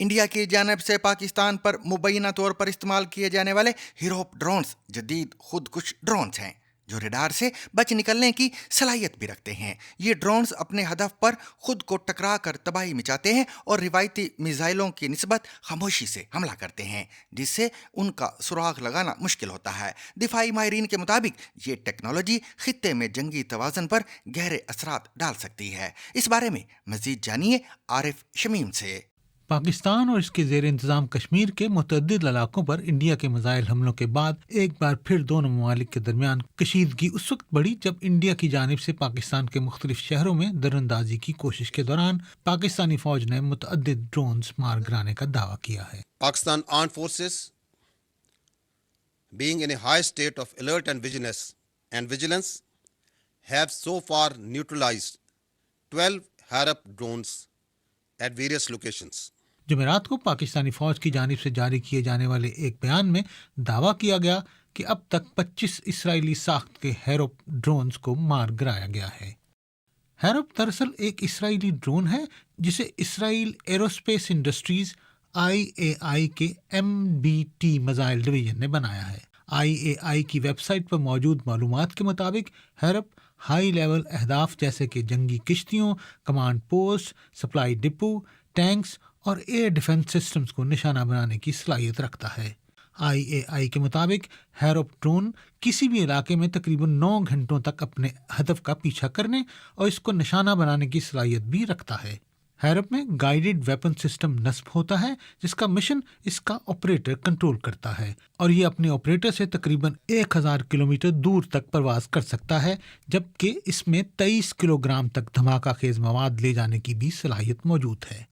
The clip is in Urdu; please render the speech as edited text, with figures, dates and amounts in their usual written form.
انڈیا کی جانب سے پاکستان پر مبینہ طور پر استعمال کیے جانے والے ہیروپ ڈرونز جدید خودکش ڈرونز ہیں جو ریڈار سے بچ نکلنے کی صلاحیت بھی رکھتے ہیں۔ یہ ڈرونز اپنے ہدف پر خود کو ٹکرا کر تباہی مچاتے ہیں اور روایتی میزائلوں کی نسبت خاموشی سے حملہ کرتے ہیں، جس سے ان کا سراغ لگانا مشکل ہوتا ہے۔ دفاعی ماہرین کے مطابق یہ ٹیکنالوجی خطے میں جنگی توازن پر گہرے اثرات ڈال سکتی ہے۔ اس بارے میں مزید جانیے عارف شمیم سے۔ پاکستان اور اس کے زیر انتظام کشمیر کے متعدد علاقوں پر انڈیا کے میزائل حملوں کے بعد ایک بار پھر دونوں ممالک کے درمیان کشیدگی اس وقت بڑھی جب انڈیا کی جانب سے پاکستان کے مختلف شہروں میں دراندازی کی کوشش کے دوران پاکستانی فوج نے متعدد ڈرونز مار گرانے کا دعویٰ کیا ہے۔ Pakistan armed forces, being in a high state of alert and vigilance, have so far neutralized 12 Harap drones at various locations. جمعرات کو پاکستانی فوج کی جانب سے جاری کیے جانے والے ایک بیان میں دعویٰ کیا گیا کہ اب تک 25 اسرائیلی ساخت کے ہیروپ ڈرونز کو مار گرایا گیا ہے۔ ہیروپ دراصل ایک اسرائیلی ڈرون ہے جسے اسرائیل ایروسپیس انڈسٹریز IAI کے MBT میزائل ڈویژن نے بنایا ہے۔ IAI کی ویب سائٹ پر موجود معلومات کے مطابق ہیروپ ہائی لیول اہداف جیسے کہ جنگی کشتیوں، command post, supply depot, tanks اور ایئر ڈیفنس سسٹمز کو نشانہ بنانے کی صلاحیت رکھتا ہے۔ IAI کے مطابق ہیروپ ڈرون کسی بھی علاقے میں تقریباً 9 گھنٹوں تک اپنے ہدف کا پیچھا کرنے اور اس کو نشانہ بنانے کی صلاحیت بھی رکھتا ہے۔ ہیروپ میں گائیڈڈ ویپن سسٹم نصب ہوتا ہے جس کا مشن اس کا آپریٹر کنٹرول کرتا ہے، اور یہ اپنے آپریٹر سے تقریباً 1000 کلومیٹر دور تک پرواز کر سکتا ہے، جبکہ اس میں 23 کلو گرام تک دھماکہ خیز مواد لے جانے کی بھی صلاحیت موجود ہے۔